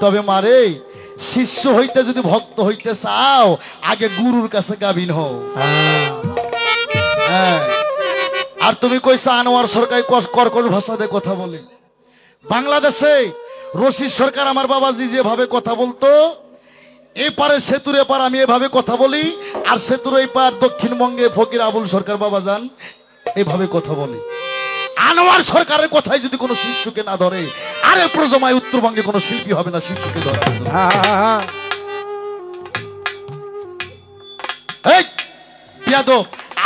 তবে মারে শিষ্য হইতে যদি ভক্ত হইতে চাও আগে গুরুর কাছে গাবিন হও। হ্যাঁ, আর তুমি কইছো আনোয়ার সরকার কর্কশ ভাষাতে কথা বলে। বাংলাদেশে রশিদ সরকার আমার বাবাজি যেভাবে কথা বলতো, এপারে সেতুর এপার আমি এভাবে কথা বলি, আর সেতুর এই পার দক্ষিণবঙ্গে ফকির আবুল সরকার বাবা যান এভাবে কথা বলে। আনোয়ার সরকারের কথাই যদি কোনো শিশুকে না ধরে, আরে প্রজমায় উত্তরবঙ্গে কোনো শিল্পী হবে না শিশুকে ধরে।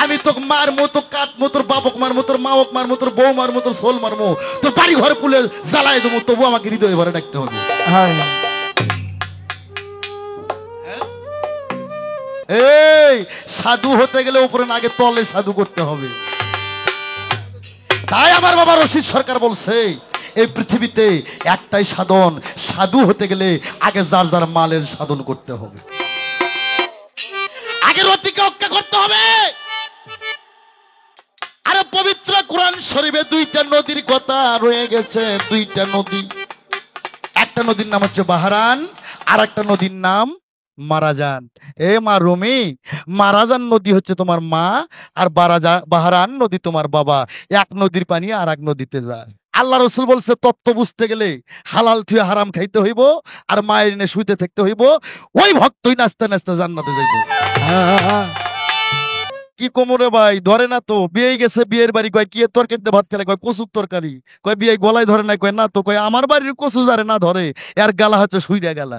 আমি তো মারমো, তো কাটমো, তোর বাবক মারমো, তোর মাওক মারমো, তোর বউ মারমো, তোর সোল মারমো, তোর বাড়ি ঘরে পুলে জ্বালাই দেবো, তবু আমাকে হৃদয় ভরে ডাকতে হবে। এই সাধু হতে গেলে উপরে না আগে তলে সাধু করতে হবে। তাই আমার বাবা রশিদ সরকার বলছে এই পৃথিবীতে একটাই সাধন, সাধু হতে গেলে আগে যার যার মালের সাধন করতে হবে, আগে রতিকে হত্যা করতে হবে। আরে পবিত্র কোরআন শরীফে দুইটা নদীর কথা রয়ে গেছে, দুইটা নদী। একটা নদীর নাম হচ্ছে বাহারান, আর একটা নদীর নাম মারাজান। এ মা রুমি, মারাজান নদী হচ্ছে তোমার মা, আর বাহারান নদী তোমার বাবা। এক নদীর পানি আর এক নদীতে যায়। আল্লাহ রসুল বলছে তত্ত্ব বুঝতে গেলে হালাল থুয়ে হারাম খাইতে হইব, আর মায়ের এনে শুইতে থাকতে হইব, ওই ভক্তই নাচতে নাচতে জান্নাতে যাইব। কি কোমরে ভাই ধরে না তো, বিয়ে গেছে বিয়ের বাড়ি, কয় কি তরকারিতে ভাত খেলে, কয় কচুর তরকারি, কয় বিয়ে গলায় ধরে না, কয় না তো, কয় আমার বাড়ির কচু যারে না ধরে এর গালা হচ্ছে শুইরা গালা।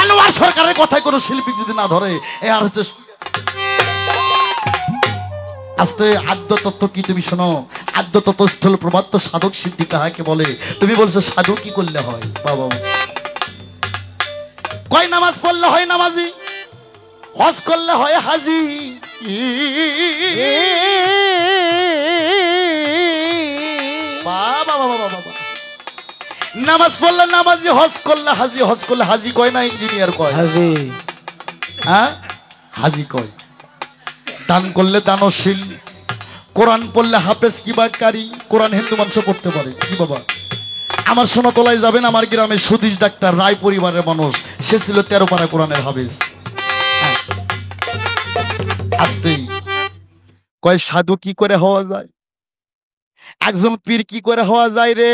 আনোয়ার সরকারের কথায় কোনো শিল্পী যদি না ধরে এ আর হচ্ছে। আস্তে আদ্য তত্ত্ব কি তুমি শোনো, আদ্য তত্ত্ব স্থল প্রবাত্য সাধক সিদ্ধি কাহাকে বলে। তুমি বলছো সাধু কি করলে হয় বাবা, কয় নামাজ পড়লে হয় নামাজি, হজ করলে হয় হাজি, বাবা বাবা বাবা, নামাজ পড়লে নামাজি, হজ করলে হাজি, হজ করলে হাজি কয় না ইঞ্জিনিয়ার কয়, হাজি। হ্যাঁ হাজি কয়। দান করলে দানশীল, কোরআন পড়লে হাফেজ কিবা কারি। কোরআন হিন্দু মানুষ পড়তে পারে কি বাবা? আমার সোনাতলায় যাবেন, আমার গ্রামে সুদীশ ডাক্তার রায় পরিবারের মানুষ, সে ছিল 13 পারা কোরআনের হাফেজ। আসতেই কয় সাধু কি করে হওয়া যায়, একজন পীর কি করে হওয়া যায় রে?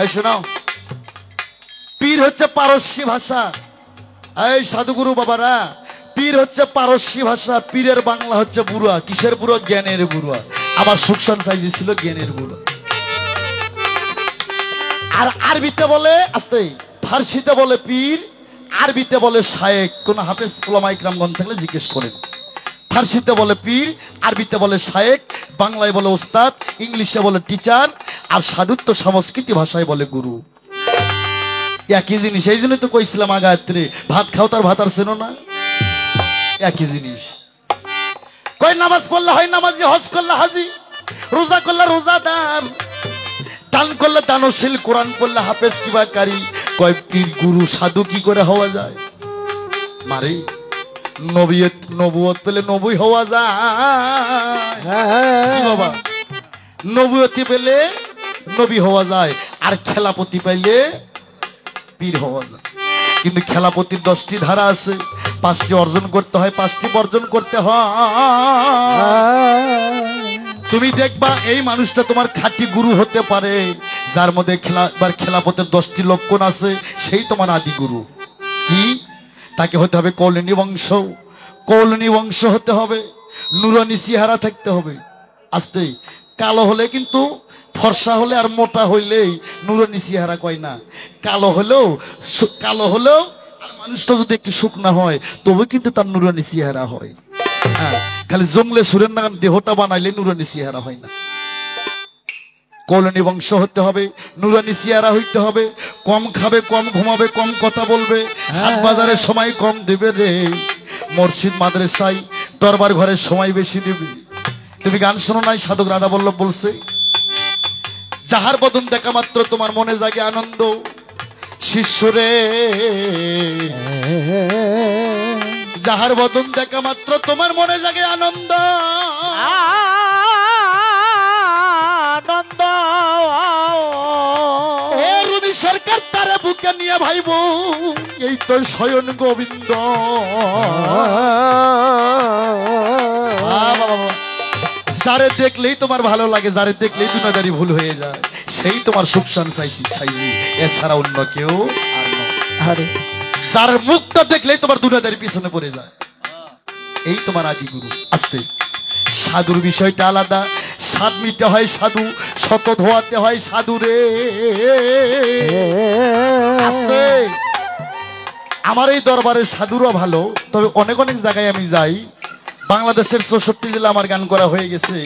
এই শোনাও, পীর হচ্ছে পারস্যি ভাষা। এই সাধুগুরু বাবারা, পীর হচ্ছে পারস্যি ভাষা, পীরের বাংলা হচ্ছে বুড়া। কিসের বুড়া? জ্ঞানের বুড়া। আমার সুকসান সাইজি ছিল জ্ঞানের বুড়া। আর আরবিতে বলে আস্তে, ফার্সিতে বলে পীর, আরবিতে বলে শায়েক। কোন হাফেজ ওলামা ইকরামগণ থাকলে জিজ্ঞেস করেন। ফার্সিতে বলে পীর, আরবিতে বলে শায়েক, বাংলায় বলে ওস্তাদ, ইংলিশে বলে টিচার, আর সাধুত্ব সংস্কৃতি ভাষায় বলে গুরু। একই জিনিস। এই জন্য তো কইছিলাম আগাত্রে, ভাত খাও তার ভাত আর চেনো না, একই জিনিস। কয় নামাজ পড়লে হয় নামাজি, হজ করলে হাজি, রোজা করলে রোজাদার, দান করলে দানশীল, কোরআন পড়লে হাফেজ কিবা কারি। কয় পীর গুরু সাধু কি করে হওয়া যায়? মারে নবুয়ত পেলে নবী হওয়া যায় বাবা, নবুয়তি পেলে নবী হওয়া যায়, আর খেলাপতি পাইলে পীর হওয়া যায়। কিন্তু খেলাপতির 10টি ধারা আছে, 5টি অর্জন করতে হয়, 5টি বর্জন করতে হয়। তুমি দেখবা এই মানুষটা তোমার খাঁটি গুরু হতে পারে যার মধ্যে খেলাপথের 10টি লক্ষণ আছে, সেই তোমার আদি গুরু। কি? তাকে হতে হবে কৌলনী বংশ, কৌলনী বংশ হতে হবে, নুরানি চেহারা থাকতে হবে। আস্তে কালো হলে কিন্তু, ফর্সা হলে আর মোটা হইলেই নুরানি চেহারা কয় না। কালো হলেও আর মানুষটা যদি একটু শুকনা হয় তবে কিন্তু তার নুরানি চেহারা হয়। হ্যাঁ, খালি জঙ্গলে সুরের নাগান দেহটা বানাইলে নুরানি চেহারা হয় না। কৌলনী বংশ হতে হবে, নুরানি চেহারা হইতে হবে, কম খাবে, কম ঘুমাবে, কম কথা বলবে, হাট বাজারে সময় কম দেবে রে, মসজিদ মাদ্রাসায় দরবার ঘরে সময় বেশি দেবে। তুমি গান শোনো নাই? সাধক রাধা বল্লভ বলছে, যাহার বদন দেখা মাত্র তোমার মনে জাগে আনন্দ, শিষ্যরে যাহার বদন দেখা মাত্র তোমার মনে জাগে আনন্দ, আনন্দ আর তারে বুকে নিয়ে ভাইব এই তো স্বয়ন গোবিন্দ। যারে দেখলেই তোমার ভালো লাগে, যারে দেখলেই দুনিয়াদারি ভুল হয়ে যায়, সেই তোমার সুখসান চাইছি চাইছি, এছাড়া অন্য কেউ আর নয়। যার মুখটা দেখলেই তোমার দুনিয়াদারি পিছনে পড়ে যায়, এই তোমার আদি গুরু। আস্তে, সাধুর বিষয়টা আলাদা। স্বাদ মিটে হয় সাধু, শত ধোয়াতে হয় সাধু রে। আস্তে, আমার এই দরবারে সাধুরও ভালো, তবে অনেক অনেক জায়গায় আমি যাই। বাংলাদেশের 64 জেলা আমার গান করা হয়ে গেছে,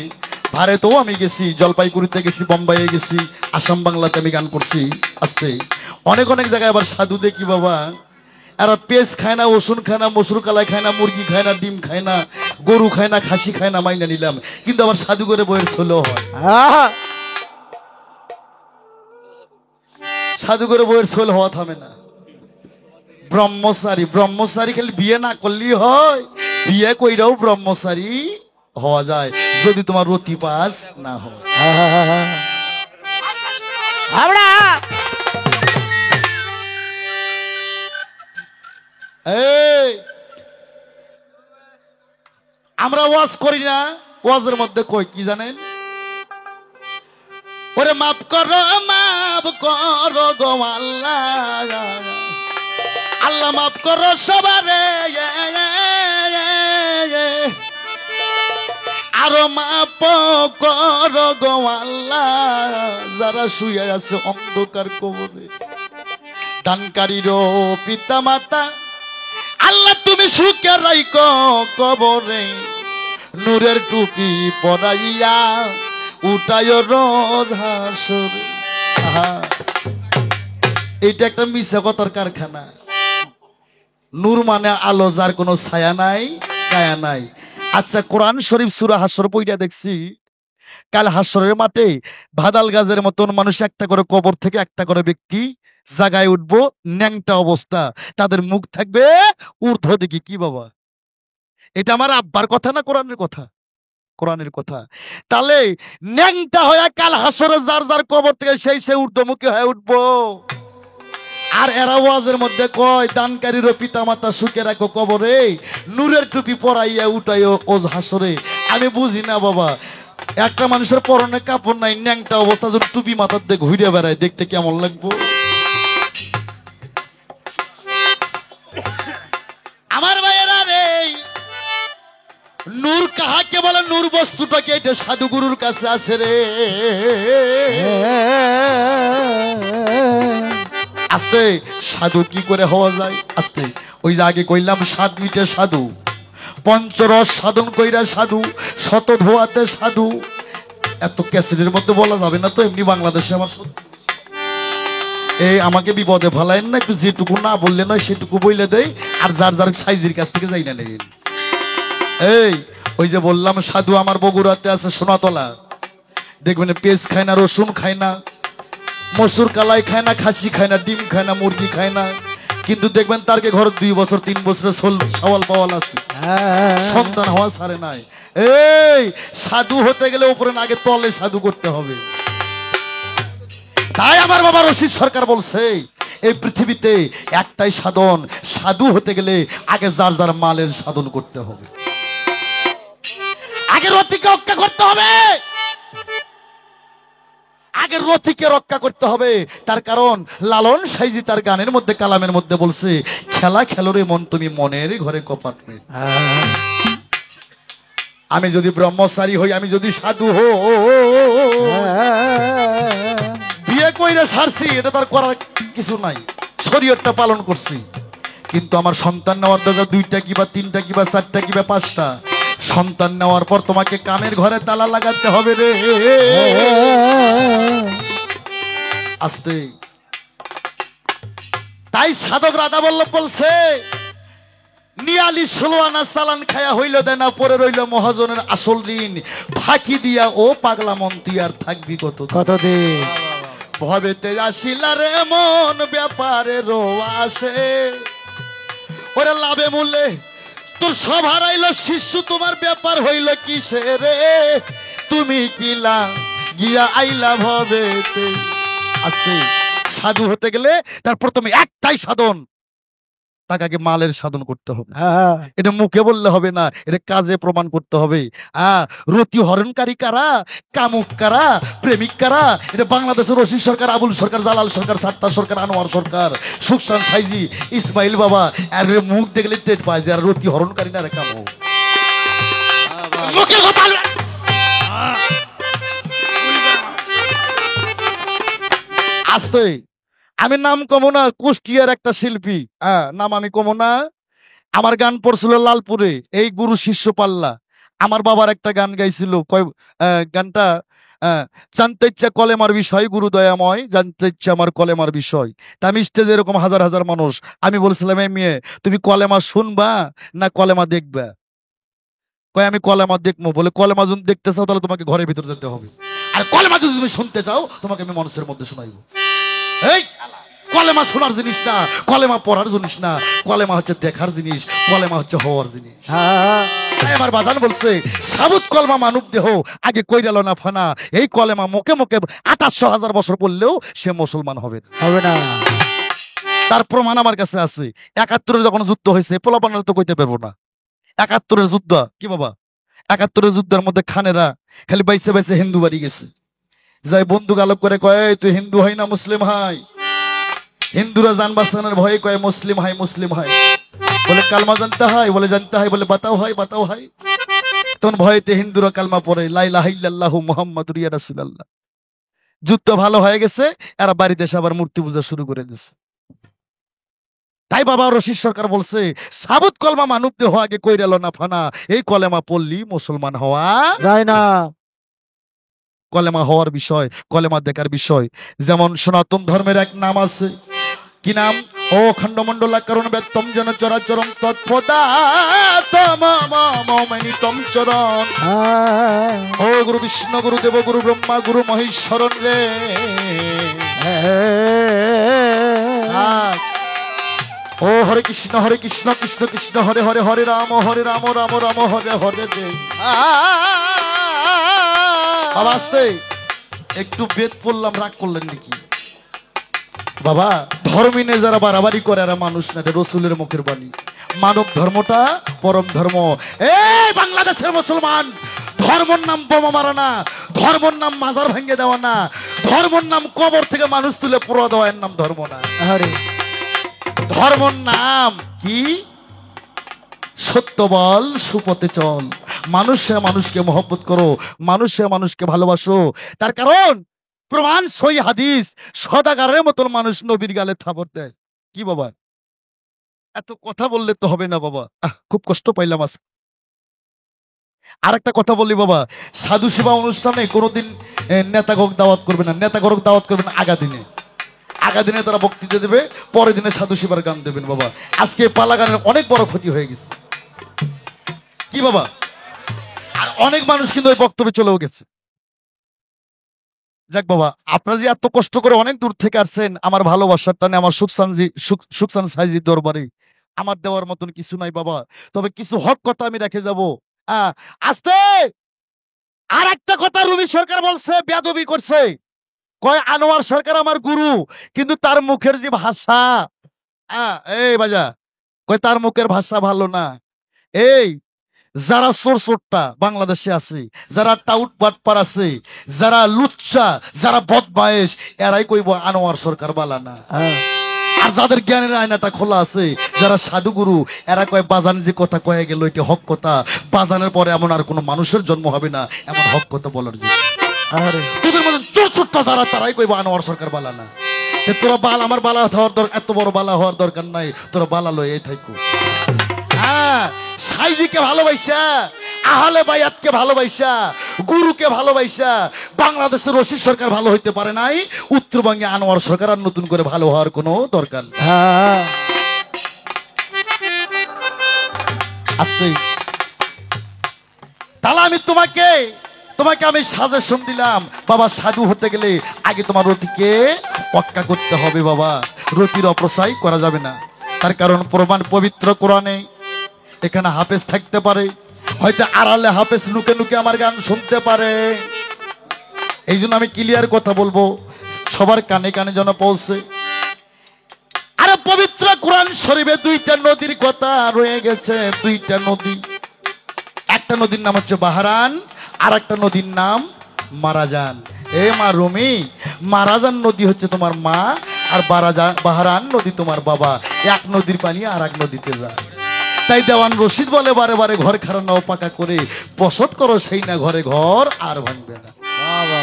ভারতেও আমি গেছি, জলপাইগুড়িতে গেছি, বোম্বাইয়ে গেছি, আসাম বাংলাতে আমি গান করছি। আস্তে, অনেক অনেক জায়গায় আবার সাধু দেখি বাবা, এরা পেঁচ খায় না, রসুন খায় না, মসুর কালাই খায় না, মুরগি খায় না, ডিম খায় না, গরু খায় না, খাসি খায় না, মাইনা নিলাম, কিন্তু আবার সাধু করে বইয়ের ছোলো হয়। সাধু করে বইয়ের ছোল হওয়া থামে না। ব্রহ্মচারী, ব্রহ্মচারী খালি বিয়ে না করলেই হয়, বিয়ে কইরাও ব্রহ্মচারী হওয়া যায় যদি তোমার রতি পাস না হয়। এই আমরা ওয়াজ করি না, ওয়াজের মধ্যে কই কি জানেন? ওরে মাফ করো গো আল্লাহ, আল্লাহ মাফ করো সবারে, আরো মাফ করো গো আল্লাহ যারা শুয়ে আছে অন্ধকার কবরে। দানকারীরও পিতা মাতা আল্লাহ তুমি সুখে রাইখো কবরে, নূরের টুপি পরাইয়া উঠায় রোজ হাসরে। এইটা একটা মিথ্যা কথার কারখানা। নূর মানে আলো, যার কোনো ছায়া নাই কায়া নাই। আচ্ছা, কোরআন শরীফ সূরা হাসর পড়িয়া দেখছি, কাল হাসরের মাঠে ভাদাল গাছের মতন মানুষ একটা করে কবর থেকে একটা করে ব্যক্তি জাগায় উঠবো, ন্যাংটা অবস্থা, তাদের মুখ থাকবে ঊর্ধ্ব দিকে। কি বাবা, এটা আমার আব্বার কথা না কোরআনের কথা? কোরআনের কথা। তাহলে ন্যাংটা হয়ে কাল হাসরে যার যার কবর থেকে সেই ঊর্ধ্বমুখী হয়ে উঠবো। আর এরা ওয়াজের মধ্যে কয় দানকারীর পিতা মাতা সুখে রাখো কবরে, নূরের টুপি পরাইয়া উঠাইও ওজ হাসরে। আমি বুঝি না বাবা, একটা মানুষের পরনে কাপড় নাই, ন্যাংটা অবস্থা যদি টুপি মাথার দিয়ে ঘুরে বেড়ায়, দেখতে কেমন লাগবো? আমার ভাইয়েরা রে, নূর কাহাকে বলে? নূর বস্তুটাকে, এটা সাধুগুরুর কাছে আছে রে। আস্তে, সাধু কি করে হওয়া যায়? আস্তে, ওই যে আগে কইলাম স্বাদ মিটে সাধু, পঞ্চরস সাধন কইরা সাধু, শত ধোয়াতে সাধু। এত ক্যাসেটের মধ্যে বলা যাবে না তো, এমনি বাংলাদেশে আমার এই আমাকে বিপদে ফেলাইন না, একটু যেটুকু না বললে নয় সেটুকু বইলে দেয়, আর যার যার সাইজের কাছ থেকে যাই না নেন। এই ওই যে বললাম সাধু আমার বগুড়াতে আছে, সোনাতলা, দেখবেন পেঁচ খায় না, রসুন খায় না, মসুর কালাই খায় না, খাসি খায় না, ডিম খায় না, মুরগি খায় না, কিন্তু দেখবেন তারকে ঘরে 2 বছর 3 বছরের সওয়াল পাওয়াল আছে, সন্তান হওয়া ছাড়ে নাই। এই সাধু হতে গেলে উপরে না, আগে তলে সাধু করতে হবে। তাই আমার বাবা রশিদ সরকার বলছে, এই পৃথিবীতে একটাই সাধন, সাধু হতে গেলে আগে যার যার মালের সাধন করতে হবে, আগে রতিকে রক্ষা করতে হবে, আগে রতিকে রক্ষা করতে হবে। তার কারণ লালন সাইজি তার গানের মধ্যে, কালামের মধ্যে বলছে, খেলা খেলো রে মন তুমি মনের ঘরে কপাট। আমি যদি ব্রহ্মচারী হই, আমি যদি সাধু হই, বিয়ে কইরা সারছি, এটা তার করার কিছু নাই, শরীয়তটা পালন করছি, কিন্তু আমার সন্তান নেওয়ার দরকার 2টা কিবা 3টা কিবা 4টা কিবা 5টা। সন্তান নেওয়ার পর তোমাকে কামের ঘরে তালা লাগাতে হবে রে। আস্তে, তাই সাধক রাধা বল্লভ বলছে, নিয়ালি 16 আনা চালান খায়া হইল দেনা, পরে রইল মহাজনের আসল ঋণ, ফাঁকি দিয়া ও পাগলা মন তুই আর থাকবি কতদিন। ভবেতে আসিলা রে মন ব্যাপারে আসে, ওরে লাভে মূল্যে তোর সব হারাইল শিষ্য, তোমার ব্যাপার হইল কিসে রে, তুমি কিলা গিয়া আইলা ভবেতে। আস্তে, সাধু হতে গেলে তার প্রথমে একটাই সাধন, তাকে আগে মালের সাধন করতে হবে। এটা মুখে বললে হবে না, এটা কাজে প্রমাণ করতে হবে। রতি হরণকারী কারা, কামুক কারা, প্রেমিক কারা? এটা বাংলাদেশের রশিদ সরকার, আবুল সরকার, জালাল সরকার, সাত্তার সরকার, আনোয়ার সরকার, সুকসান সাইজি, ইসমাইল বাবা। আর মুখ দেখলে টেট পায় যে আর রতি হরণকারী না রে কামুক। মুখে কথা আসতে আমি নাম কমো না, কুষ্টিয়ার একটা শিল্পী, নাম আমি কমো না। আমার গান পড়ছিল লালপুরে, এই গুরু শিষ্য পাল্লা। আমার বাবার একটা গান গাইছিল, গানটা জানতে ইচ্ছা কলেমার বিষয়, গুরু দয়াময় জানতে ইচ্ছা আমার কলেমার বিষয়। তা আমি স্টেজে এরকম হাজার হাজার মানুষ, আমি বলছিলাম এই মেয়ে তুমি কলেমা শুনবা না কলেমা দেখবা? কয় আমি কলেমা দেখবো। বলে কলেমা যদি দেখতে চাও তাহলে তোমাকে ঘরের ভিতরে যেতে হবে, আর কলেমা যদি তুমি শুনতে চাও তোমাকে আমি মনসের মধ্যে শোনাইবো। এই কলেমা শোনার জিনিস না, কলেমা পড়ার জিনিস না, কলেমা হচ্ছে দেখার জিনিস, কলেমা হচ্ছে হওয়ার জিনিস। আমার বাজান বলছে সাবুত কলমা মানব দেহ আগে কইরাল না ফানা। এই কলেমা মুখে মুখে 2800,000 বছর পড়লেও সে মুসলমান হবে না। তার প্রমাণ আমার কাছে আছে। 71-এ যখন যুদ্ধ হয়েছে, পোলাপানের তো কইতে পারবো না। 71-এর যুদ্ধ কি বাবা, 71-এর যুদ্ধের মধ্যে খানেরা খালি বাইসে বাইসে হিন্দু বাড়ি গেছে, যাই বন্দুক আলোক করে কয় তুই হিন্দু হয় না মুসলিম হয়। হিন্দুরা জান বাঁচানোর ভয়ে কয় মুসলিম হয়, মুসলিম হয়। বলে কালমা জানতে হয়, বলে জানতে হয়, বলে বাতাও হয়, বাতাও হয়। তখন ভয়েতে হিন্দুরা কালমা পড়ে লা ইলাহা ইল্লাল্লাহু মুহাম্মাদুর রাসূলুল্লাহ। যুদ্ধ ভালো হয়ে গেছে, এরা বাড়িতে এসে আবার মূর্তি পূজা শুরু করে দিয়েছে। তাই বাবা রশিদ সরকার বলছে সাবুত কলমা মানব দেহ আগে কইরাল না ফানা। এই কলেমা পড়লি মুসলমান হওয়া যায় না। কলেমা হওয়ার বিষয়, কলেমা দেখার বিষয়। যেমন সনাতন ধর্মের এক নাম আছে, কি নাম? ও খণ্ডমণ্ডলাকারণ বেত্তম যেন চরাচরম তৎপদাতম চরণ। ও গুরু বিষ্ণু, গুরু দেব, গুরু ব্রহ্মা, গুরু মহেশ্বরণ রে। ও হরে কৃষ্ণ, হরে কৃষ্ণ, কৃষ্ণ কৃষ্ণ হরে হরে, হরে রাম, হরে রাম, রাম রাম হরে হরে রে। বাবা আসতে একটু বেদ পড়লাম, রাগ করলেন নাকি বাবা? ধর্মিনে যারা বাড়াবাড়ি করে এরা মানুষ না, রসুলের মুখের বাণী। মানব ধর্মটা পরম ধর্ম। এই বাংলাদেশের মুসলমান, ধর্মর নাম বোমা মারা না, ধর্মর নাম মাজার ভেঙে দেওয়া না, ধর্মর নাম কবর থেকে মানুষ তুলে পুরো দেওয়া, এর নাম ধর্ম না। ধর্মর নাম কি? সত্য বল, সুপথে চল, মানুষে মানুষকে মহব্বত করো, মানুষে মানুষকে ভালোবাসো। তার কারণ প্রমাণ সই হাদিস, সদাগারের মতন মানুষ নবীর গালে থাপড় দেয়। কি বাবা এত কথা বললে তো হবে না বাবা, খুব কষ্ট পাইলাম আজ। আর একটা কথা বলি বাবা, সাধু সেবা অনুষ্ঠানে কোনোদিন নেতাগক দাওয়াত করবে না, নেতাগক দাওয়াত করবেন আগা দিনে। আগা দিনে তারা বক্তৃতা দেবে, পরের দিনে সাধু সেবার গান দেবেন বাবা। আজকে পালা গানের অনেক বড় ক্ষতি হয়ে গেছে কি বাবা, আর অনেক মানুষ কিন্তু ওই বক্তব্যে চলেও গেছে। যাক বাবা, আপনারা যে এত কষ্ট করে অনেক দূর থেকে আসছেন, আমার ভালোবাসার টানে আমার সুকসান সাইজি দরবারে আমার দেওয়ার মতন কিছু নাই বাবা। তবে কিছু হক কথা আমি রেখে যাব। আস্তে আর একটা কথা রুমি সরকার বলছে, বেয়াদবি করছে, কয় আনোয়ার সরকার আমার গুরু, কিন্তু তার মুখের যে ভাষা, এই বাজা কয় তার মুখের ভাষা ভালো না। এই যারা চোরটা বাংলাদেশে আছে, যারা টাউট বাটপার আছে, যারা লুচ্চা, যারা বদমায়েশ, এরাই কইব আনোয়ার সরকার বালা না। আর যাদের জ্ঞানের আয়নাটা খোলা আছে, যারা সাধুগুরু, এরা কয় বাজান যে কথা কয়ে গেল এটি হক কথা, বাজানের পরে এমন আর কোনো মানুষের জন্ম হবে না এমন হক কথা বলার জন্য। তোদের মধ্যে চোরটা যারা, তারাই কইব আনোয়ার সরকার বালা না। তোরা বাল, আমার বালা হওয়ার দরকার, এত বড় বালা হওয়ার দরকার নাই, তোরা বালা লই এই থাকো। সাইজিকে ভালোবাসা, আহলে বায়াতকে ভালোবাসা, গুরুকে ভালোবাসা বাংলাদেশের রশিদ সরকার ভালো হইতে পারে নাই, উত্তরবঙ্গে আনোয়ার সরকার আর নতুন করে ভালো হওয়ার কোনো দরকার নেই। তাহলে আমি তোমাকে আমি সাজেশন দিলাম বাবা, সাধু হতে গেলে আগে তোমার রতিকে পক্কা করতে হবে বাবা, রতির অপচয় করা যাবে না। তার কারণ প্রমাণ পবিত্র কোরআনে, এখানে হাফেজ থাকতে পারে, হয়তো আড়ালে হাফেজ নুকে নুকে আমার গান শুনতে পারে। এই জন্য আমি ক্লিয়ার কথা বলবো, সবার কানে কানে যেন পৌঁছে। আরে পবিত্র কোরআন শরীফে দুইটা নদীর কথা রয়ে গেছে, দুইটা নদী। একটা নদীর নাম হচ্ছে বাহারান, আর একটা নদীর নাম মারাজান। এ মা রুমি, মারাজান নদী হচ্ছে তোমার মা, আর বাহারান নদী তোমার বাবা। এক নদীর পানি আর এক নদীতে যায়। তাই দেওয়ান রশিদ বলে বারে বারে, ঘর খাড়া নাও পাকা করে, বসত করো সেই না ঘরে, ঘর আর ভাঙবে না।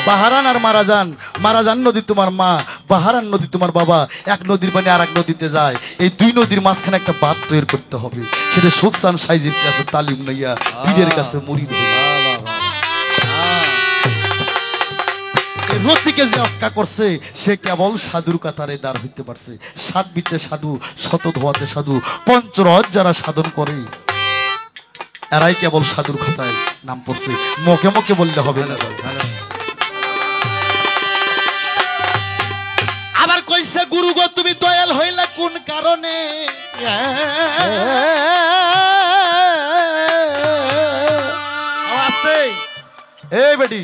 বাহারান আর মারাজান, মারাজান নদী তোমার মা, বাহারান নদী তোমার বাবা। এক নদীর পানি আর এক নদীতে যায়। এই দুই নদীর মাঝখানে একটা বাঁধ তৈরি করতে হবে। সেটা সুখসান সাইজির কাছে তালিম নইয়া, পীরের কাছে মুরিদ হইয়া। রতিকে যে অক্কা করছে, সে কেবল সাধুর কাতারে দাঁড় হইতে পারছে। সাত বিতে সাধু, শত ধোয়াতে সাধু, পঞ্চরজ যারা সাধন করে, এরাই কেবল সাধুর খাতায় নাম পড়ছে। মুখে মুখে বললে হবে না। আবার কইছে গুরু গো তুমি দয়াল হইলা কোন কারণে? এই বেটি,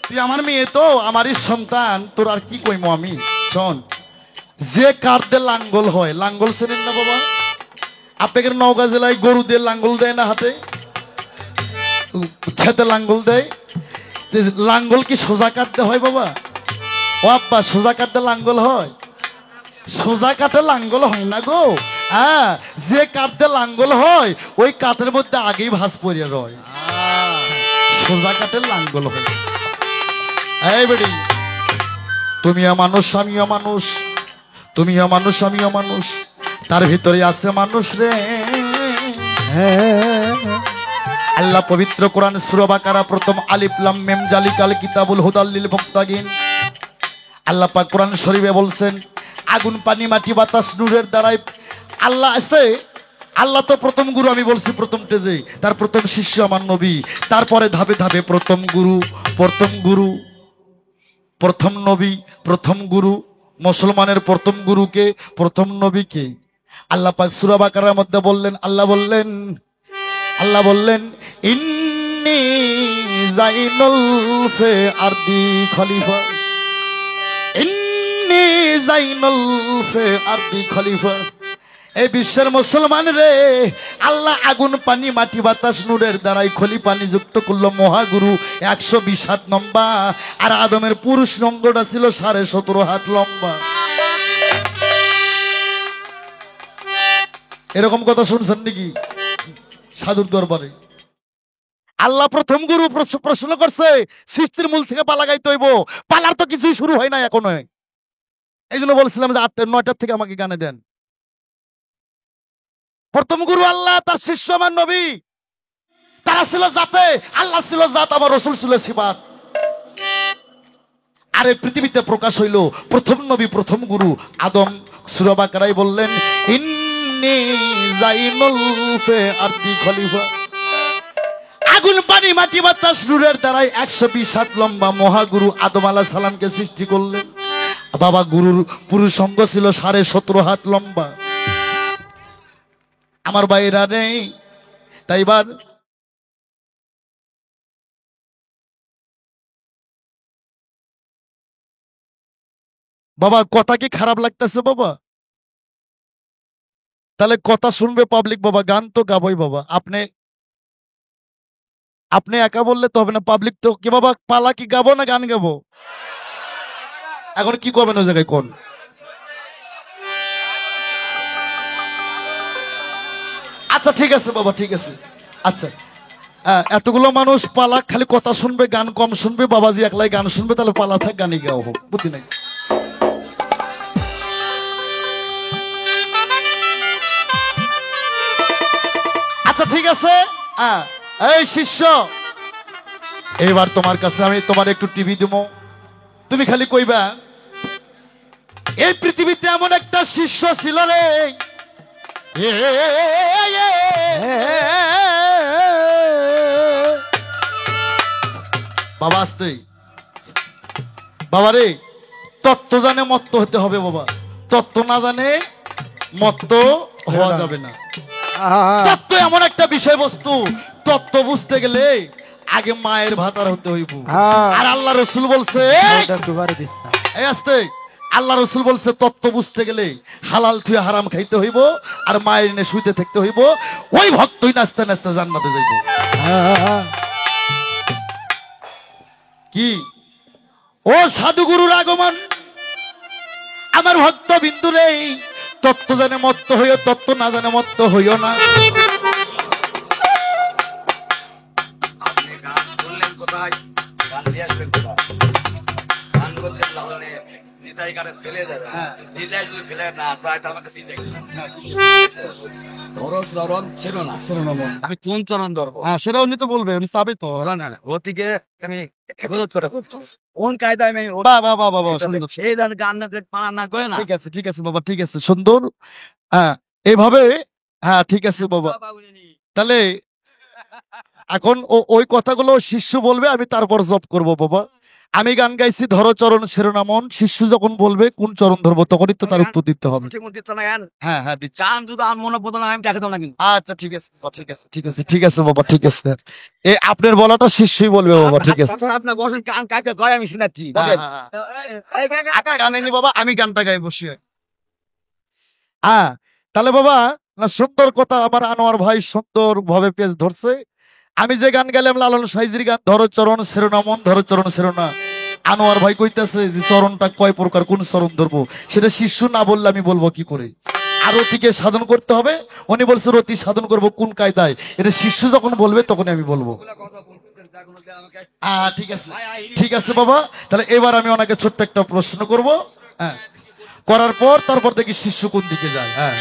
তুই আমার মেয়ে তো, আমারই সন্তান, তোর আর কি কইমো আমি। শোন, যে কাঠদের লাঙ্গল হয়, লাঙ্গল চেনেন না বাবা? আপনাদের নওগাঁ জেলায় গরুদের লাঙ্গল দেয় না হাতে, খেতে লাঙ্গল দেয়। লাঙ্গল কি সোজা কাটতে হয় বাবা? ও আব্বা, সোজা কাটতে লাঙ্গল হয়? সোজা কাঠে লাঙ্গল হয় না গো। হ্যাঁ, যে কাঠতে লাঙ্গল হয় ওই কাঠের মধ্যে আগেই ভাঁজ পড়িয়ে রয়, সোজা কাঠের লাঙ্গল হয়। এই বেটি, তুমিও মানুষ আমিও মানুষ, তুমিও মানুষ আমিও মানুষ, তার ভিতরে আছে মানুষ রে। আল্লাহ পবিত্র কোরআন সূরা বাকারা প্রথম আলিফ লাম মিম জালিকাল কিতাবুল হুদাল লিল মুত্তাকিন। আল্লাহ পাক কোরআন শরীফে বলছেন, আগুন পানি মাটি বাতাস নূরের দ্বারাই আল্লাহ আছে। আল্লাহ তো প্রথম গুরু, আমি বলছি প্রথম টেজে, তার প্রথম শিষ্য আমার নবী। তারপরে ধাপে ধাপে প্রথম গুরু, প্রথম গুরু, প্রথম নবী, প্রথম গুরু। মুসলমানের প্রথম গুরুকে, প্রথম নবীকে আল্লাহ পাক সূরা বাকারার মধ্যে বললেন। আল্লাহ বললেন ইন্নী জাইনুল ফি আরদি খলিফা, ইন্নী জাইনুল ফি আরদি খলিফা। এই বিশ্বের মুসলমান রে, আল্লাহ আগুন পানি মাটি বাতাস নূরের দ্বারাই খলিফা নিযুক্ত করলো মহাগুরু। 120 হাত লম্বা, আর আদমের পুরুষ অঙ্গটা ছিল 17.5 হাত লম্বা। এরকম কথা শুনছেন নাকি সাধুর দরবারে? আল্লাহ প্রথম গুরু প্রশ্ন করছে, সৃষ্টির মূল থেকে পালা গাইতে হইব। পালার তো কিছুই শুরু হয় না এখনো। এই জন্য বলছিলাম যে 8টা-9টার থেকে আমাকে গানে দেন। প্রথম গুরু আল্লাহ, তার শিষ্য আমার নবী। তারা ছিল জাতে, আল্লাহ ছিল জাত, আমার রসুল ছিল সিফাত। আর এই পৃথিবীতে প্রকাশ হইল প্রথম নবী, প্রথম গুরু আদম। সূরা বাকারায় বললেন ইন্নী জাইনুল ফি আরদি খলিফা। আগুন পানি মাটি বাতাস নূরের দ্বারাই 120 হাত লম্বা মহাগুরু আদম আলাইহিস সালামকে সৃষ্টি করলেন। বাবা, গুরুর পুরুষ অঙ্গ ছিল 17.5 হাত লম্বা। আমার ভাইরা নেই, তাই এবার বাবা কথা কি খারাপ লাগতেছে বাবা? তাহলে কথা শুনবে পাবলিক বাবা, গান তো গাবই বাবা। আপনি একা বললে তো হবে না, পাবলিক তো কি বাবা। পালা কি গাবো না গান গাবো? এখন কি করবেন ওই জায়গায় কোন? আচ্ছা ঠিক আছে বাবা, ঠিক আছে। আচ্ছা, এতগুলো মানুষ পালা, খালি কথা শুনবে, গান কম শুনবে। বাবাজি একলাই গান শুনবে, তাহলে পালা থাক, গানই গাও হোক, বুঝি নাই। আচ্ছা ঠিক আছে। এই শিষ্য, এবার তোমার কাছে আমি তোমার একটু টিভি দেবো। তুমি খালি কইবা এই পৃথিবীতে এমন একটা শিষ্য ছিল রে, বাবা আসতে, বাবা রে, তত্ত্ব জানে মত্ত হতে হবে বাবা। তত্ত্ব না জানে মত্ত হওয়া যাবে না। তত্ত্ব এমন একটা বিষয়বস্তু, তত্ত্ব বুঝতে গেলে আগে মায়ের ভাতার হতে হইব। হ্যাঁ আর আল্লাহ রসুল বলছে ওটা দুবারে দিস না। এই আস্তে, আল্লাহ রসুল বলছে তত্ত্ব বুঝতে গেলে হালাল থুয়ে হারাম খাইতে হইব আর মায়ের এনে শুইতে থাকতে হইব, ওই ভক্তই নাচতে নাচতে জান্নাতে যাইব। হ্যাঁ, কি ও সাধুগুরুর আগমন, আমার ভক্ত বিন্দু নেই, তত্ত্ব জানে মত্ত হইও, তত্ত্ব না জানে মত্ত হইও না। আপনি গান বললেন কোথায়, গান নিয়ে আসবেন কোথায়? গান করতে লালনে নিতাই গানে ফেলে যাবে। নিতাই যদি ফেলে না যায় তো আমাকে চিন্তা ধরো চরণ ছিল না, আমি কোন চরণ ধরবো? হ্যাঁ সেটা উনি তো বলবে, উনি চাবে তো। না না, ওদিকে আমি হেফাজত করে করছি। কোন কায়দায় আমি বাহ বাহ বাহ বাহ বাহ, সুন্দর। সেই গান না পানা না করে না। ঠিক আছে ঠিক আছে বাবা, ঠিক আছে, সুন্দর। হ্যাঁ এইভাবে, হ্যাঁ ঠিক আছে বাবা। তাহলে এখন ওই কথাগুলো শিষ্য বলবে, আমি তারপর জব করব বাবা। আমি গান গাইছি ধরো চরণ শিরোনামন, শিষ্য যখন বলবে কোন চরণ ধরবো তখনই তো তার উত্তর দিতে হবে। ঠিক মতো দিচ্ছে না গান। হ্যাঁ হ্যাঁ দিচ্ছি। গান যদি আমার মনে পড়তো না আমি দেখাতাম না কিন্তু। আচ্ছা ঠিক আছে বাবা, ঠিক আছে ঠিক আছে ঠিক আছে বাবা, ঠিক আছে। আপনার বলাটা শিষ্যই বলবে বাবা, ঠিক আছে। আপনার বসেন, গান কাকে কয় আমি শুনেছি। হ্যাঁ, বসেন। হ্যাঁ, হ্যাঁ। আচ্ছা গান নি বাবা, আমি গানটা গাই বসে। হ্যাঁ তাহলে বাবা, না সুন্দর কথা আমার আনোয়ার ভাই সুন্দর ভাবে পেজ ধরছে। আমি যে গান গেলাম লালন সাইজির গান, ধরো চরণ শিরোনামন, ধরো চরণ শিরোনা, আনোয়ার ভাই কইতাছে যে চরণটা কয় প্রকার, কোন চরণ ধরবো, সেটা শিষ্য না বললে আমি বলবো কি করে? আর রতিকে সাধন করতে হবে, উনি বলছে রতি সাধন করবো কোন কায়দায়, এটা শিষ্য যখন বলবে তখনই আমি বলবো। কথা বলতেছেন যাগুলো দিয়ে আমাকে ঠিক আছে ঠিক আছে বাবা। তাহলে এবার আমি ওনাকে ছোট্ট একটা প্রশ্ন করব, হ্যাঁ, করার পর তারপর দেখি শিষ্য কোন দিকে যায়। হ্যাঁ